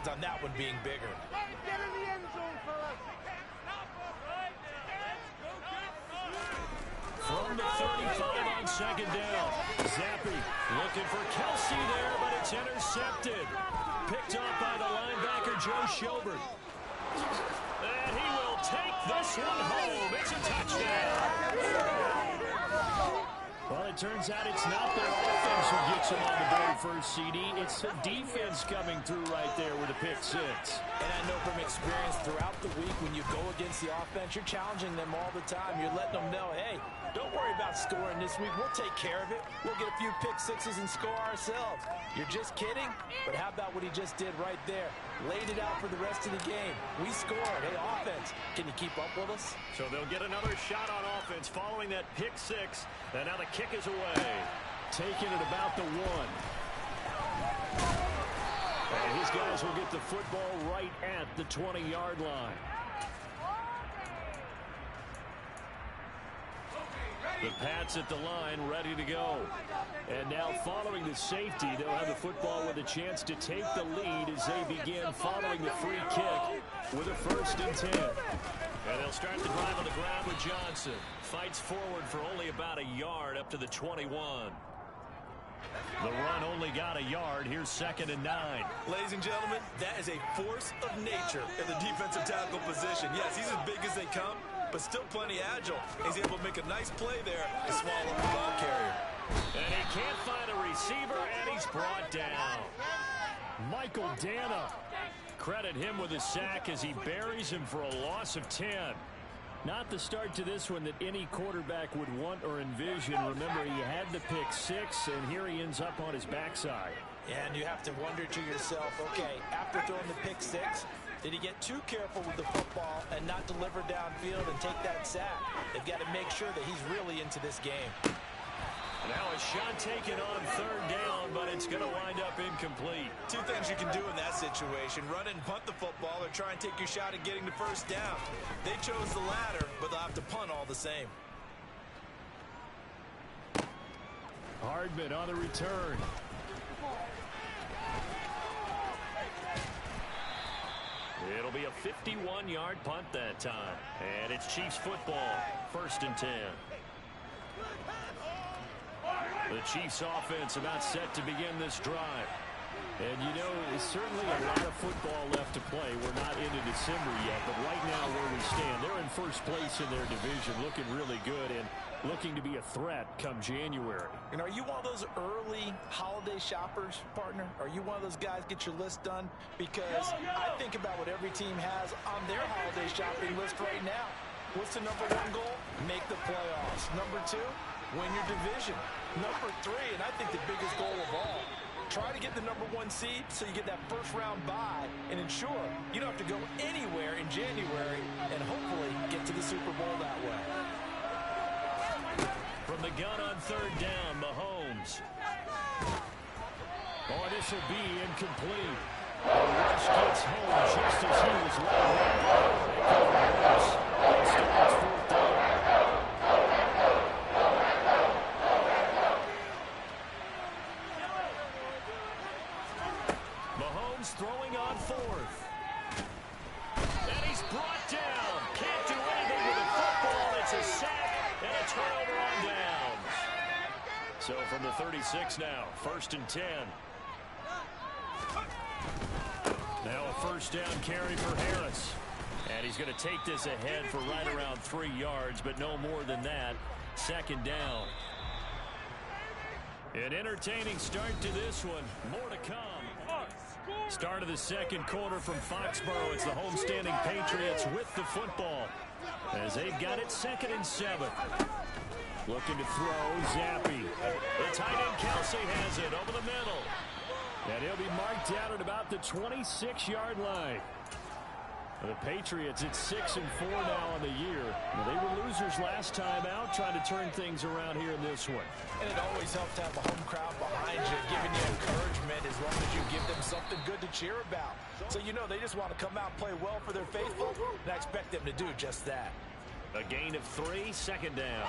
plans on that one being bigger. Get in the end zone for us. From the 35 on second down. Zappy looking for Kelsey there, but it's intercepted. Picked off by the linebacker, Joe Schobert. And he will take this one home. It's a touchdown. Well, it turns out it's not their offense who gets them on the board first, CD. It's the defense coming through right there with a pick six. And I know from experience throughout the week when you go against the offense, you're challenging them all the time. You're letting them know, hey, don't worry about scoring this week. We'll take care of it. We'll get a few pick sixes and score ourselves. You're just kidding? But how about what he just did right there? Laid it out for the rest of the game. We scored. Hey, offense, can you keep up with us? So they'll get another shot on offense following that pick six. And now the kick is away. Taking it about the one. And his guys will get the football right at the 20-yard line. The Pats at the line, ready to go. And now following the safety, they'll have the football with a chance to take the lead as they begin following the free kick with a 1st and 10. And they'll start the drive on the ground with Johnson. Fights forward for only about a yard up to the 21. The run only got a yard. Here's 2nd and 9. Ladies and gentlemen, that is a force of nature in the defensive tackle position. Yes, he's as big as they come, but still plenty agile. He's able to make a nice play there to swallow the ball carrier. And he can't find a receiver, and he's brought down. Michael Dana. Credit him with a sack as he buries him for a loss of 10. Not the start to this one that any quarterback would want or envision. Remember, he had the pick six, and here he ends up on his backside. And you have to wonder to yourself, okay, after throwing the pick six, did he get too careful with the football and not deliver downfield and take that sack? They've got to make sure that he's really into this game. Now a shot taken on 3rd down, but it's going to wind up incomplete. Two things you can do in that situation: run it and punt the football, or try and take your shot at getting the 1st down. They chose the latter, but they'll have to punt all the same. Hardman on the return. It'll be a 51-yard punt that time. And it's Chiefs football, 1st and 10. The Chiefs offense about set to begin this drive. And, you know, there's certainly a lot of football left to play. We're not into December yet, but right now where we stand, they're in 1st place in their division, looking really good and looking to be a threat come January. And are you one of those early holiday shoppers, partner? Are you one of those guys get your list done? Because I think about what every team has on their holiday shopping list right now. What's the #1 goal? Make the playoffs. #2, win your division. #3, and I think the biggest goal of all, try to get the #1 seed so you get that 1st-round bye and ensure you don't have to go anywhere in January and hopefully get to the Super Bowl that way. From the gun on 3rd down, Mahomes. Oh, this will be incomplete. Rush gets home just as he was letting it. Instead, it's 4th down. Mahomes throwing on 4th. And he's brought down. Can't do anything with the football. It's a sack and a turnover on downs. So from the 36 now, 1st and 10. Now a 1st down carry for Harris. And he's going to take this ahead for right around 3 yards, but no more than that. 2nd down. An entertaining start to this one. More to come. Start of the 2nd quarter from Foxborough. It's the homestanding Patriots with the football as they've got it 2nd and 7. Looking to throw, Zappy. The tight end Kelsey has it over the middle. And he'll be marked out at about the 26-yard line. The Patriots at 6-4 now on the year. Well, they were losers last time out, trying to turn things around here in this one. And it always helps to have a home crowd behind you, giving you encouragement as long as you give them something good to cheer about. So you know they just want to come out and play well for their faithful, and I expect them to do just that. A gain of 3, 2nd down.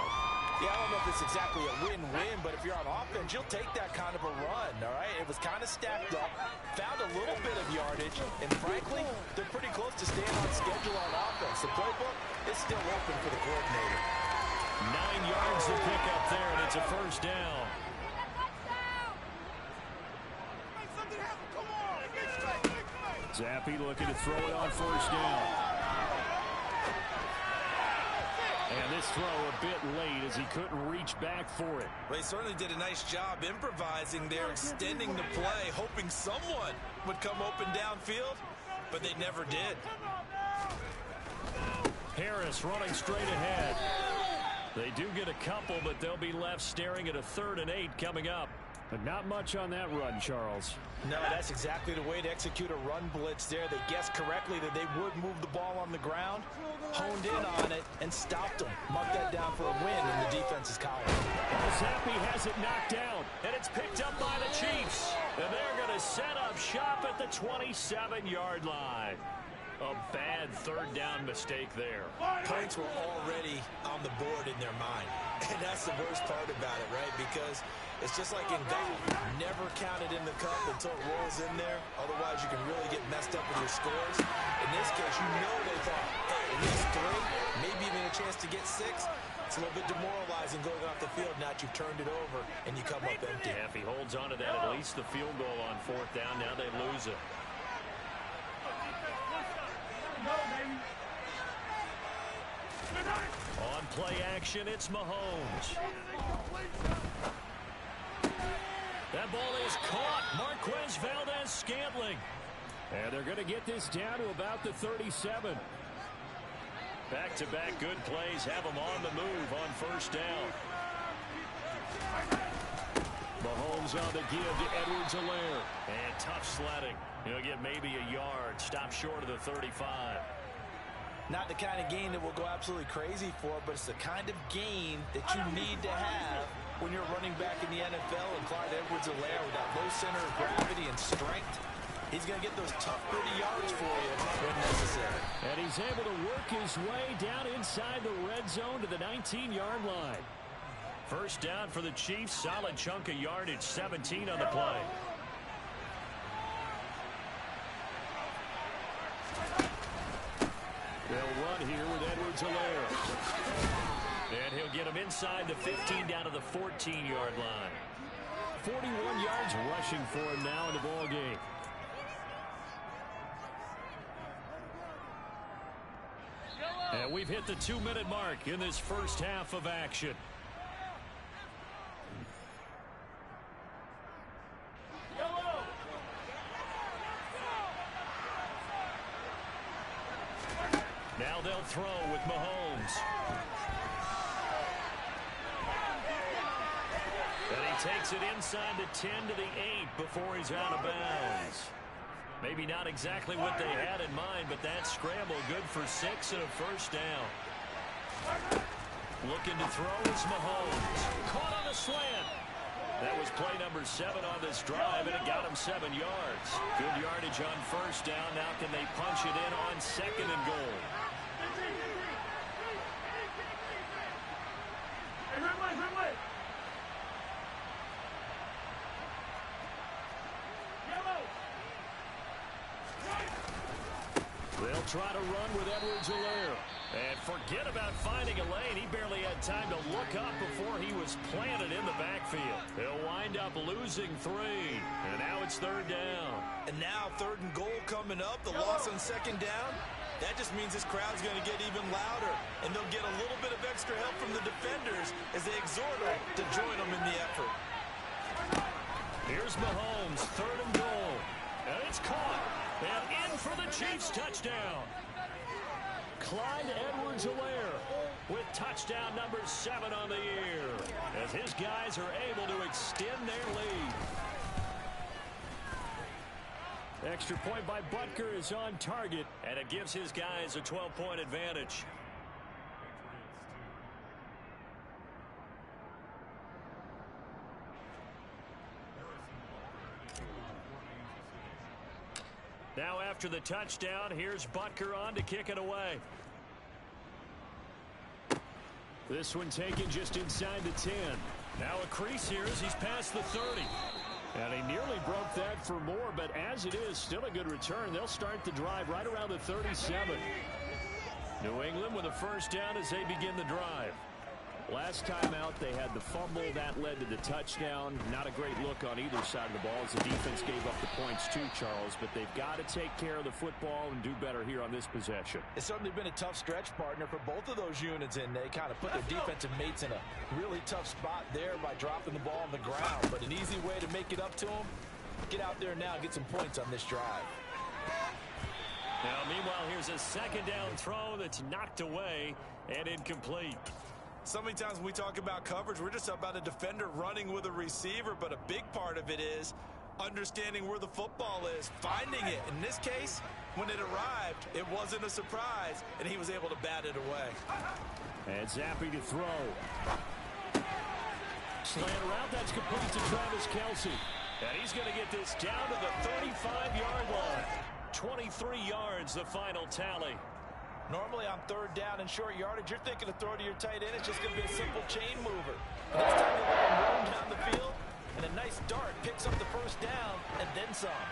Yeah, I don't know if it's exactly a win-win, but if you're on offense, you'll take that kind of a run, all right? It was kind of stacked up, found a little bit of yardage, and frankly, they're pretty close to staying on schedule on offense. The playbook is still open for the coordinator. 9 yards to pick up there, and it's a first down. Zappi looking to throw it on first down. And this throw a bit late as he couldn't reach back for it. Well, he certainly did a nice job improvising there, extending the play, hoping someone would come open downfield, but they never did. Harris running straight ahead. They do get a couple, but they'll be left staring at a 3rd and 8 coming up. But not much on that run, Charles. No, that's exactly the way to execute a run blitz there. They guessed correctly that they would move the ball on the ground, honed in on it, and stopped them. Marked that down for a win in the defense's column. Well, Zappi has it knocked down, and it's picked up by the Chiefs. And they're going to set up shop at the 27-yard line. A bad 3rd down mistake there. Points were already on the board in their mind. And that's the worst part about it, right? Because it's just like in golf. Never count it in the cup until it rolls in there. Otherwise, you can really get messed up with your scores. In this case, you know they thought, hey, at least 3, maybe even a chance to get 6. It's a little bit demoralizing going off the field now that you've turned it over and you come up empty. Yeah, if he holds on to that, at least the field goal on 4th down. Now they lose it. On play action, it's Mahomes. That ball is caught. Marquez Valdez-Scantling. And they're going to get this down to about the 37. Back-to-back good plays have them on the move on first down. Mahomes on the give to Edwards-Helaire. And tough sledding. He'll get maybe a yard. Stop short of the 35. Not the kind of gain that we'll go absolutely crazy for, but it's the kind of gain that you need to have when you're running back in the NFL. And Clyde Edwards-Helaire with that low center of gravity and strength, he's going to get those tough, gritty yards for you when necessary. And he's able to work his way down inside the red zone to the 19-yard line. First down for the Chiefs. Solid chunk of yardage, 17 on the play. They'll run here with Edwards-Helaire. And he'll get him inside the 15 down to the 14-yard line. 41 yards rushing for him now in the ball game. And we've hit the 2-minute mark in this first half of action. Now they'll throw with Mahomes. And he takes it inside the 10 to the 8 before he's out of bounds. Maybe not exactly what they had in mind, but that scramble good for 6 and a first down. Looking to throw is Mahomes. Caught on the slant. That was play number 7 on this drive, and it got him 7 yards. Good yardage on first down. Now can they punch it in on 2nd and goal? They'll try to run with Edwards-Helaire. And forget about finding a lane. He barely had time to look up before he was planted in the backfield. They'll wind up losing 3. And now it's 3rd down. And now 3rd and goal coming up. The loss on 2nd down. That just means this crowd's going to get even louder. And they'll get a little bit of extra help from the defenders as they exhort them to join them in the effort. Here's Mahomes, 3rd and goal. And it's caught. And in for the Chiefs touchdown. Clyde Edwards-Helaire with touchdown number 7 on the year as his guys are able to extend their lead. Extra point by Butker is on target, and it gives his guys a 12-point advantage. Now after the touchdown, here's Butker on to kick it away. This one taken just inside the 10. Now a crease here as he's past the 30. And he nearly broke that for more, but as it is, still a good return. They'll start the drive right around the 37. New England with a first down as they begin the drive. Last time out, they had the fumble. That led to the touchdown. Not a great look on either side of the ball as the defense gave up the points too, Charles. But they've got to take care of the football and do better here on this possession. It's certainly been a tough stretch, partner, for both of those units, and they kind of put their defensive mates in a really tough spot there by dropping the ball on the ground. But an easy way to make it up to them, get out there now and get some points on this drive. Now, meanwhile, here's a second down throw that's knocked away and incomplete. So many times when we talk about coverage, we're just about a defender running with a receiver, but a big part of it is understanding where the football is, finding it. In this case, when it arrived, it wasn't a surprise, and he was able to bat it away. And Zappe to throw. Slant route, that's complete to Travis Kelce. And he's going to get this down to the 35-yard line. 23 yards, the final tally. Normally on third down and short yardage, you're thinking to throw to your tight end. It's just going to be a simple chain mover. But this time they let him roam down the field, and a nice dart picks up the first down and then some.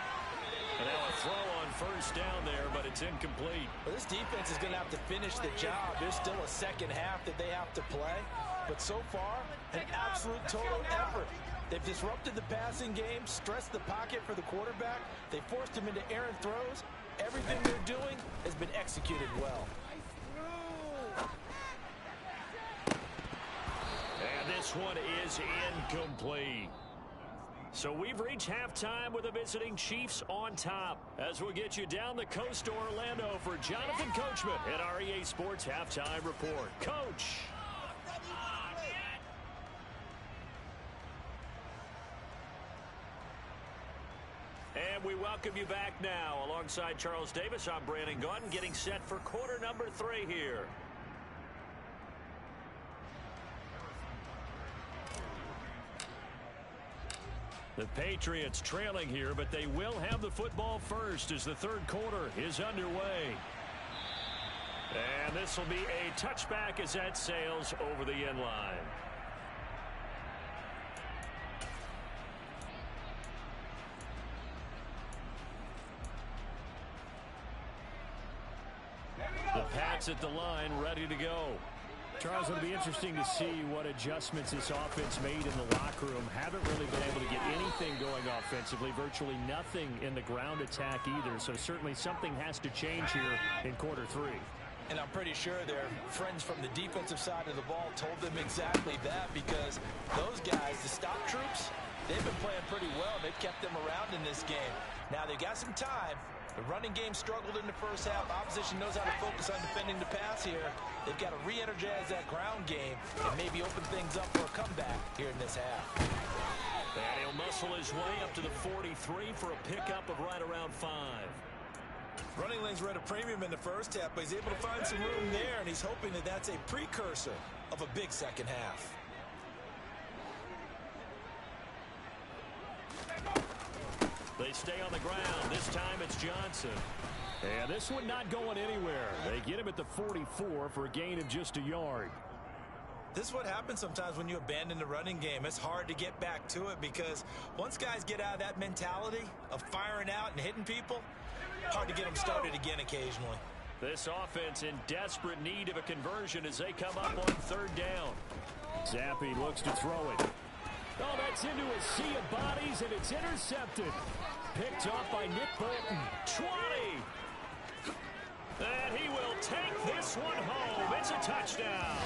And now a throw on first down there, but it's incomplete. Well, this defense is going to have to finish the job. There's still a second half that they have to play. But so far, an absolute total effort. They've disrupted the passing game, stressed the pocket for the quarterback. They forced him into errant throws. Everything they're doing has been executed well. And this one is incomplete. So we've reached halftime with the visiting Chiefs on top. As we'll get you down the coast to Orlando for Jonathan Coachman at our EA Sports Halftime Report. Coach. And we welcome you back now. Alongside Charles Davis, I'm Brandon Gunn, getting set for quarter number 3 here. The Patriots trailing here, but they will have the football first as the third quarter is underway. And this will be a touchback as that sails over the end line. The Pats at the line, ready to go. Charles, it'll be interesting to see what adjustments this offense made in the locker room. Haven't really been able to get anything going offensively, virtually nothing in the ground attack either. So certainly something has to change here in quarter 3. And I'm pretty sure their friends from the defensive side of the ball told them exactly that, because those guys, the stop troops, they've been playing pretty well. They've kept them around in this game. Now they've got some time. The running game struggled in the first half. Opposition knows how to focus on defending the pass here. They've got to re-energize that ground game and maybe open things up for a comeback here in this half. And he'll muscle his way up to the 43 for a pickup of right around 5. Running lanes were at a premium in the first half, but he's able to find some room there, and he's hoping that that's a precursor of a big second half. They stay on the ground. This time it's Johnson. And this one not going anywhere. They get him at the 44 for a gain of just a yard. This is what happens sometimes when you abandon the running game. It's hard to get back to it because once guys get out of that mentality of firing out and hitting people, hard to get them started again occasionally. This offense in desperate need of a conversion as they come up on third down. Zappe looks to throw it. Oh, that's into a sea of bodies, and it's intercepted. Picked off by Nick Bolton. 20. And he will take this one home. It's a touchdown.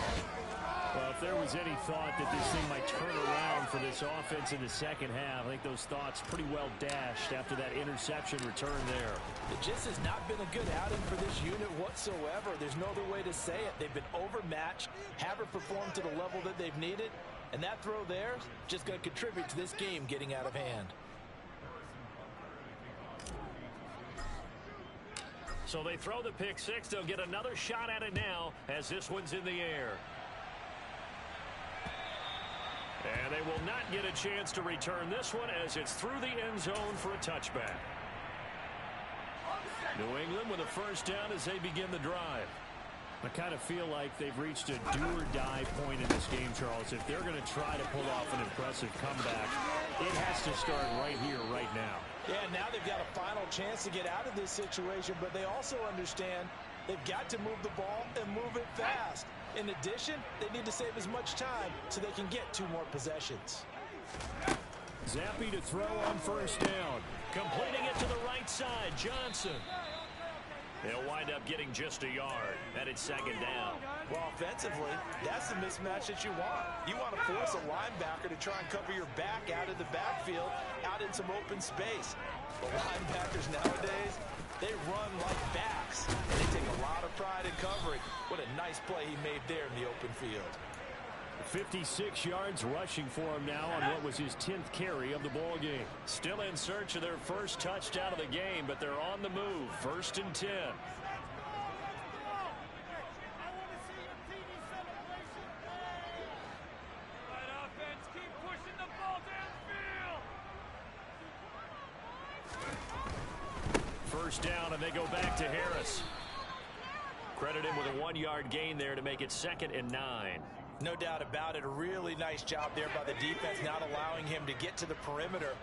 Well, if there was any thought that this thing might turn around for this offense in the second half, I think those thoughts pretty well dashed after that interception return there. It just has not been a good outing for this unit whatsoever. There's no other way to say it. They've been overmatched, haven't performed to the level that they've needed, and that throw there is just going to contribute to this game getting out of hand. So they throw the pick six. They'll get another shot at it now as this one's in the air. And they will not get a chance to return this one as it's through the end zone for a touchback. New England with a first down as they begin the drive. I kind of feel like they've reached a do-or-die point in this game, Charles. If they're going to try to pull off an impressive comeback, it has to start right here, right now. Yeah, now they've got a final chance to get out of this situation, but they also understand they've got to move the ball and move it fast. In addition, they need to save as much time so they can get 2 more possessions. Zappe to throw on first down. Completing it to the right side, Johnson. They'll wind up getting just a yard, and it's second down. Well, offensively, that's the mismatch that you want. You want to force a linebacker to try and cover your back out of the backfield, out in some open space. The linebackers nowadays, they run like backs, and they take a lot of pride in covering. What a nice play he made there in the open field. 56 yards rushing for him now on what was his 10th carry of the ball game. Still in search of their first touchdown of the game, but they're on the move. 1st and 10. First down, and they go back to Harris. Credit him with a 1-yard gain there to make it 2nd and 9. No doubt about it. A really nice job there by the defense, not allowing him to get to the perimeter.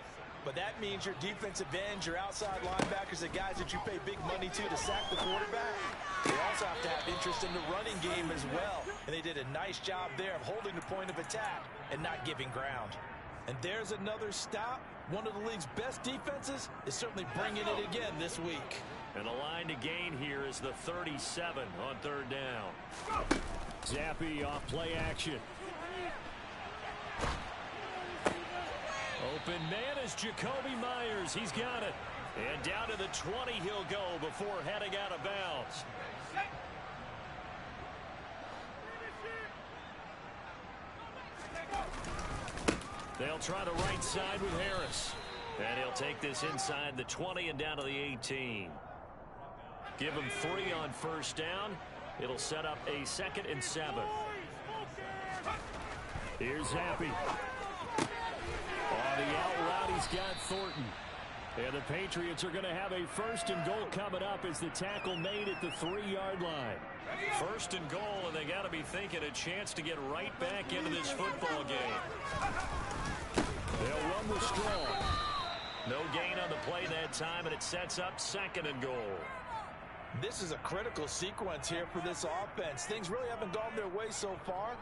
But that means your defensive ends, your outside linebackers, the guys that you pay big money to sack the quarterback, they also have to have interest in the running game as well. And they did a nice job there of holding the point of attack and not giving ground. And there's another stop. One of the league's best defenses is certainly bringing it again this week. And the line to gain here is the 37 on 3rd down. Zappe off play action. Open man is Jacoby Myers. He's got it. And down to the 20 he'll go before heading out of bounds. They'll try the right side with Harris. And he'll take this inside the 20 and down to the 18. Give him 3 on first down. It'll set up a 2nd and 7. Here's Zappe. On the out route, he's got Thornton. And the Patriots are going to have a 1st and goal coming up as the tackle made at the 3-yard line. 1st and goal, and they got to be thinking a chance to get right back into this football game. They'll run with Strong. No gain on the play that time, and it sets up 2nd and goal. This is a critical sequence here for this offense. Things really haven't gone their way so far.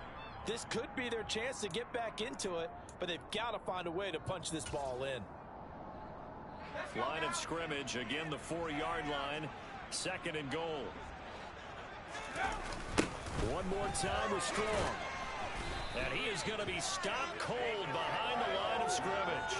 This could be their chance to get back into it, but they've got to find a way to punch this ball in. Line of scrimmage, again the 4-yard line, 2nd and goal. One more time with Strong. And he is going to be stopped cold behind the line of scrimmage.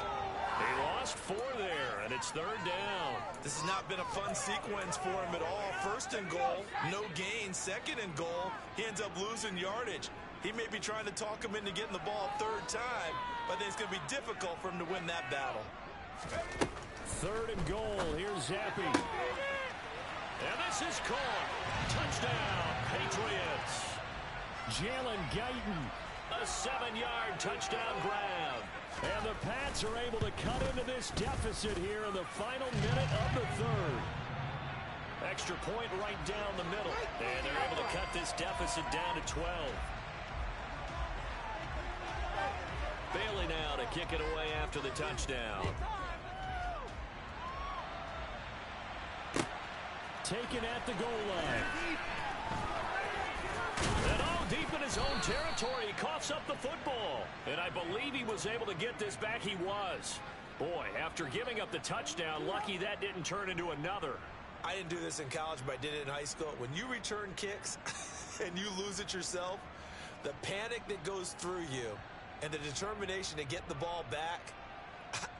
He lost 4 there, and it's 3rd down. This has not been a fun sequence for him at all. 1st and goal, no gain. 2nd and goal, he ends up losing yardage. He may be trying to talk him into getting the ball 3rd time, but I think it's going to be difficult for him to win that battle. 3rd and goal. Here's Zappe. And this is caught. Touchdown, Patriots. Jalen Guyton, a 7-yard touchdown grab. And the Pats are able to cut into this deficit here in the final minute of the 3rd. Extra point right down the middle. And they're able to cut this deficit down to 12. Bailey now to kick it away after the touchdown. Taken at the goal line. And deep in his own territory, he coughs up the football. And I believe he was able to get this back. He was. Boy, after giving up the touchdown, lucky that didn't turn into another. I didn't do this in college, but I did it in high school. When you return kicks and you lose it yourself, the panic that goes through you and the determination to get the ball back,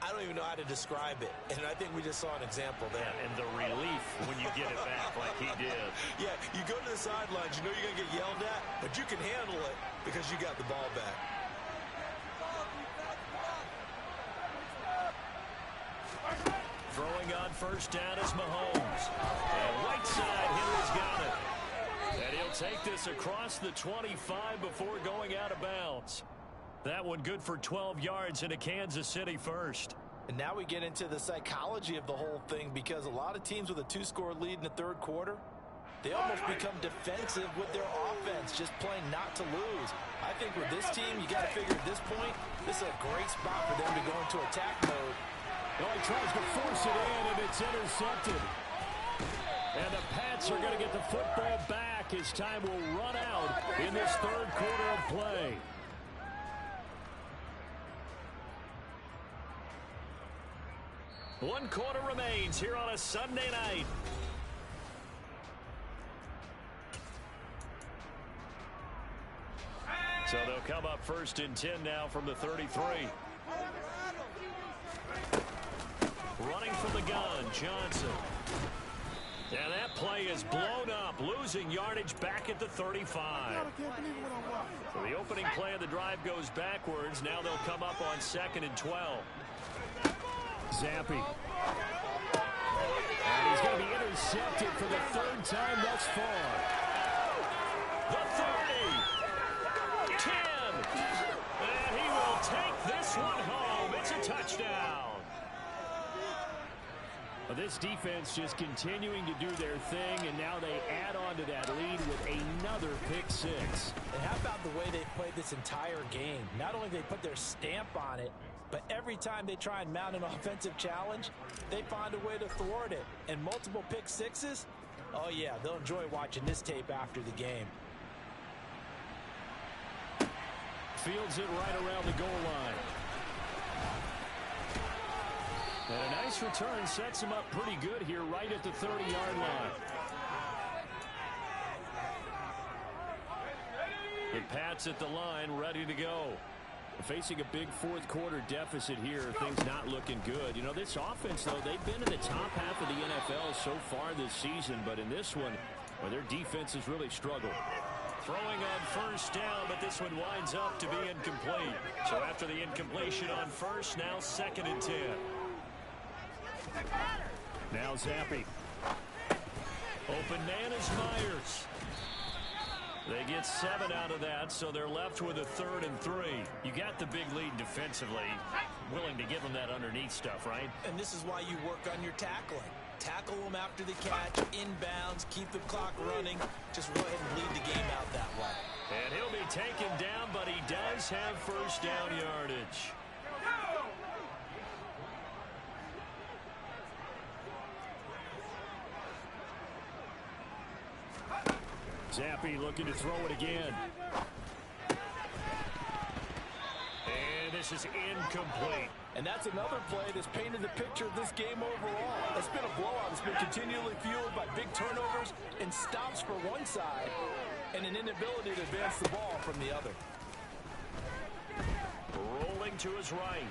I don't even know how to describe it. And I think we just saw an example there. Yeah, and the relief when you get it back like he did. Yeah, you go to the sidelines, you know you're going to get yelled at, but you can handle it because you got the ball back. Throwing on first down is Mahomes. And right side, Henry's got it. And he'll take this across the 25 before going out of bounds. That one good for 12 yards into Kansas City first. And now we get into the psychology of the whole thing, because a lot of teams with a 2-score lead in the 3rd quarter, they almost become defensive with their offense, just playing not to lose. I think with this team, you got to figure at this point, this is a great spot for them to go into attack mode. Well, he tries to force it in, and it's intercepted. And the Pats are going to get the football back as time will run out in this third quarter of play. One quarter remains here on a Sunday night. So they'll come up 1st and 10 now from the 33. Running from the gun, Johnson. And that play is blown up, losing yardage back at the 35. So the opening play of the drive goes backwards. Now they'll come up on 2nd and 12. Zappi. And he's going to be intercepted for the 3rd time thus far. The 30. 10. And he will take this one home. It's a touchdown. Well, this defense just continuing to do their thing, and now they add on to that lead with another pick six. And how about the way they played this entire game? Not only did they put their stamp on it, but every time they try and mount an offensive challenge, they find a way to thwart it. And multiple pick sixes, oh yeah, they'll enjoy watching this tape after the game. Fields it right around the goal line. And a nice return sets him up pretty good here right at the 30-yard line. The Pats at the line ready to go. Facing a big fourth quarter deficit here, things not looking good. You know, this offense, though, they've been in the top half of the NFL so far this season, but in this one, well, their defense has really struggled. Throwing on 1st down, but this one winds up to be incomplete. So after the incompletion on 1st, now 2nd and 10. Now Zappi. Open man is Myers. They get 7 out of that, so they're left with a 3rd and 3. You got the big lead defensively. Willing to give them that underneath stuff, right? And this is why you work on your tackling. Tackle them after the catch, inbounds, keep the clock running. Just go ahead and lead the game out that way. And he'll be taken down, but he does have 1st down yardage. Zappi looking to throw it again. And this is incomplete. And that's another play that's painted the picture of this game overall. It's been a blowout. It's been continually fueled by big turnovers and stops for one side and an inability to advance the ball from the other. Rolling to his right.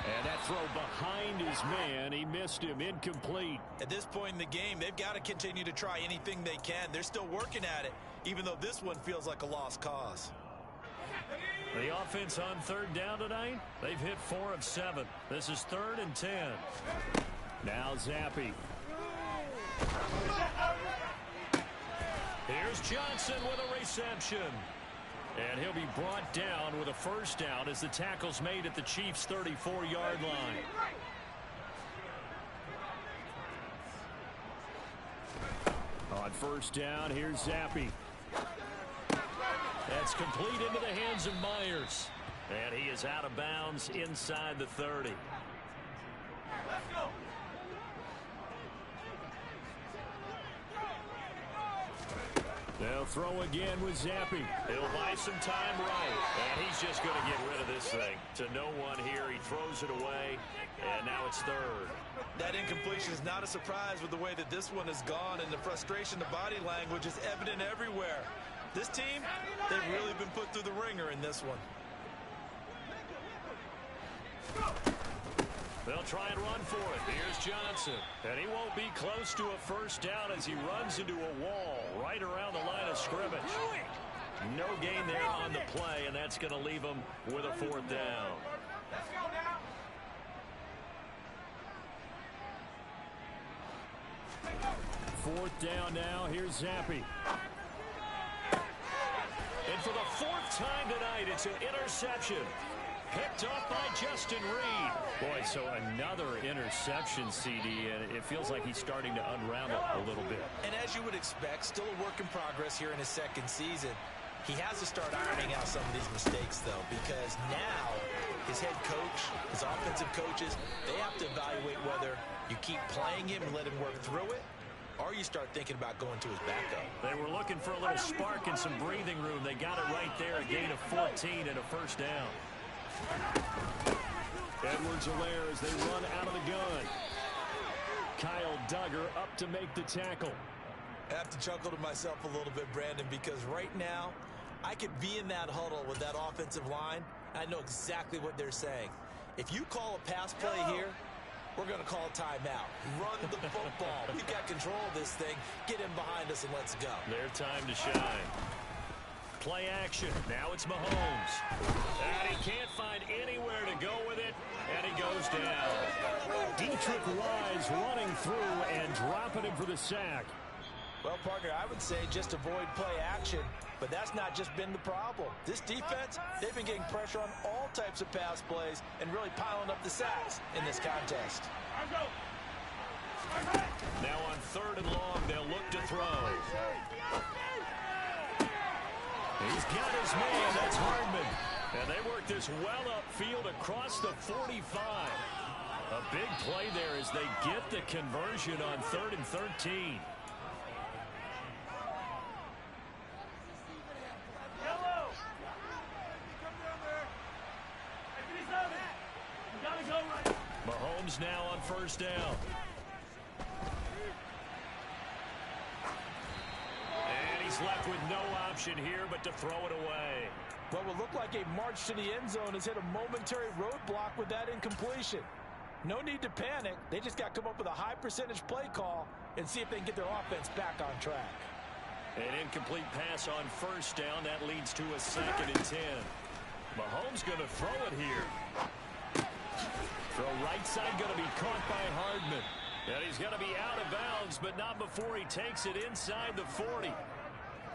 And that throw behind his man. He missed him. Incomplete. At this point in the game, they've got to continue to try anything they can. They're still working at it, even though this one feels like a lost cause. The offense on 3rd down tonight, they've hit 4 of 7. This is 3rd and 10. Now Zappi. Here's Johnson with a reception. And he'll be brought down with a 1st down as the tackle's made at the Chiefs' 34-yard line. On 1st down, here's Zappi. That's complete into the hands of Myers. And he is out of bounds inside the 30. Let's go. They'll throw again with Zappi. He'll buy some time right. And he's just going to get rid of this thing. To no one here. He throws it away. And now it's 3rd. That incompletion is not a surprise with the way that this one has gone. And the frustration, the body language is evident everywhere. This team, they've really been put through the ringer in this one. They'll try and run for it. Here's Johnson. And he won't be close to a 1st down as he runs into a wall right around the line of scrimmage. No gain there on the play, and that's going to leave him with a 4th down. Let's go now. 4th down now. Here's Zappi. And for the 4th time tonight, it's an interception. picked off by Justin Reed. Boy, so another interception, CD, and it feels like he's starting to unravel a little bit. And as you would expect, still a work in progress here in his second season. He has to start ironing out some of these mistakes, though, because now his head coach, his offensive coaches, they have to evaluate whether you keep playing him and let him work through it, or you start thinking about going to his backup. They were looking for a little spark and some breathing room. They got it right there, a gain of 14 and a first down. Edwards-Helaire as they run out of the gun. Kyle Duggar up to make the tackle. I have to chuckle to myself a little bit, Brandon, because right now I could be in that huddle with that offensive line. I know exactly what they're saying. If you call a pass play here, we're going to call a timeout. Run the football. We've got control of this thing. Get in behind us and let's go. Their time to shine. Play action. Now it's Mahomes. And he can't find anywhere to go with it, and he goes down. Dietrich Wise running through and dropping him for the sack. Well, partner, I would say just avoid play action, but that's not just been the problem. This defense, they've been getting pressure on all types of pass plays and really piling up the sacks in this contest. Now on 3rd and long, they'll look to throw. He's got his man. That's Hardman. And they work this well upfield across the 45. A big play there as they get the conversion on 3rd and 13. Mahomes now on 1st down. And he's left with no option here but to throw it away. What will look like a march to the end zone has hit a momentary roadblock with that incompletion. No need to panic. They just got to come up with a high percentage play call and see if they can get their offense back on track. An incomplete pass on 1st down. That leads to a 2nd and 10. Mahomes going to throw it here. Throw right side going to be caught by Hardman. And he's going to be out of bounds, but not before he takes it inside the 40.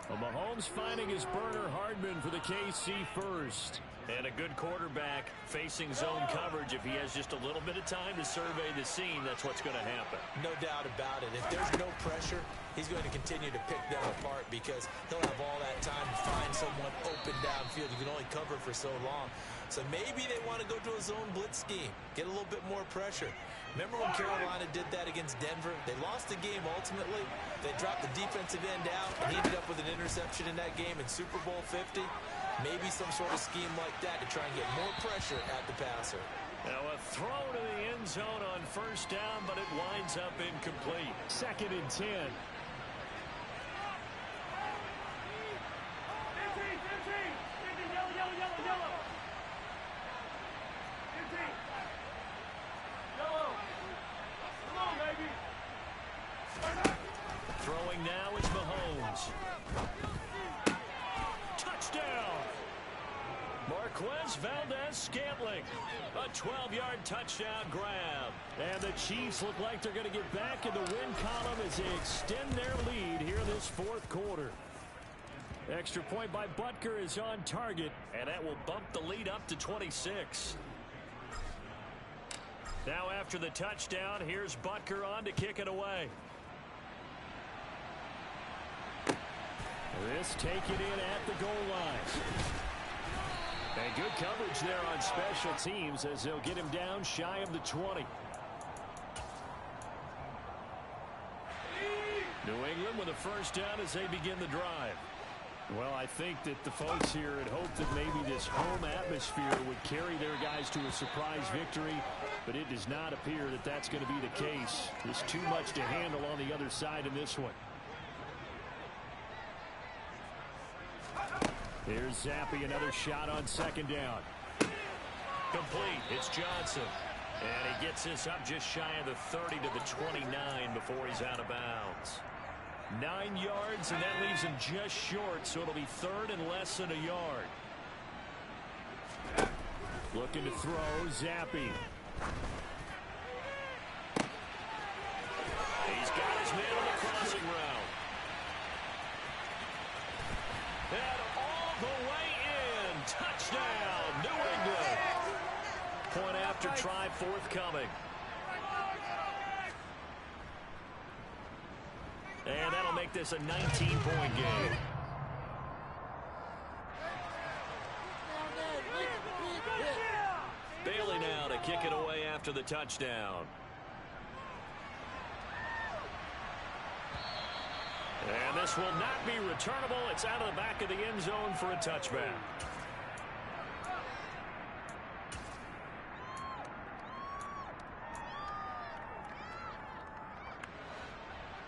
Well, Mahomes finding his burner Hardman for the KC first. And a good quarterback facing zone coverage. If he has just a little bit of time to survey the scene, that's what's going to happen. No doubt about it. If there's no pressure, he's going to continue to pick them apart because he'll have all that time to find someone open downfield. You can only cover for so long. So maybe they want to go to a zone blitz scheme, get a little bit more pressure. Remember when Carolina did that against Denver? They lost the game ultimately. They dropped the defensive end out and he ended up with an interception in that game in Super Bowl 50. Maybe some sort of scheme like that to try and get more pressure at the passer. Now a throw to the end zone on 1st down, but it winds up incomplete. 2nd and 10. Throwing now is Mahomes. Touchdown! Marquez Valdez-Scantling. A 12-yard touchdown grab. And the Chiefs look like they're going to get back in the win column as they extend their lead here this 4th quarter. Extra point by Butker is on target, and that will bump the lead up to 26. Now after the touchdown, here's Butker on to kick it away. This taken in at the goal line. And good coverage there on special teams as they'll get him down shy of the 20. New England with a 1st down as they begin the drive. Well, I think that the folks here had hoped that maybe this home atmosphere would carry their guys to a surprise victory, but it does not appear that that's going to be the case. There's too much to handle on the other side in this one. Here's Zappi, another shot on 2nd down. Complete. It's Johnson. And he gets this up just shy of the 30 to the 29 before he's out of bounds. 9 yards, and that leaves him just short, so it'll be 3rd and less than a yard. Looking to throw, Zappi. He's got his man on the crossing route. And all the way in. Touchdown, New England. Point after try forthcoming. And that'll make this a 19-point game. Bailey now to kick it away after the touchdown. And this will not be returnable. It's out of the back of the end zone for a touchback.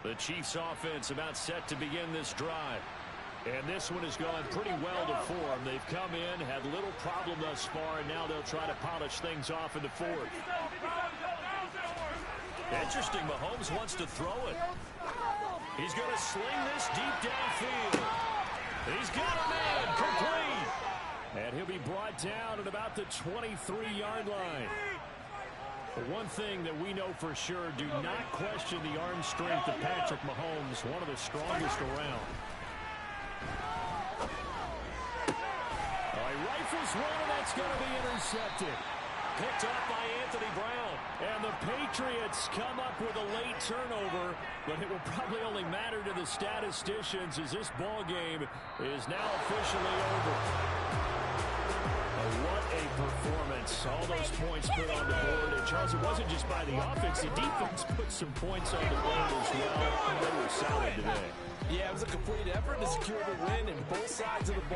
The Chiefs offense about set to begin this drive. And this one has gone pretty well to form. They've come in, had little problem thus far, and now they'll try to polish things off in the fourth. Interesting, Mahomes wants to throw it. He's going to sling this deep downfield. He's got a man complete. And he'll be brought down at about the 23-yard line. But one thing that we know for sure, do not question the arm strength of Patrick Mahomes, one of the strongest around. He rifles one, and that's going to be intercepted. Picked up by Anthony Brown. And the Patriots come up with a late turnover, but it will probably only matter to the statisticians as this ball game is now officially over. What a performance. All those points put on the board. And, Charles, it wasn't just by the offense. The defense put some points on the board as well. They were solid today. Yeah, it was a complete effort to secure the win, and both sides of the ball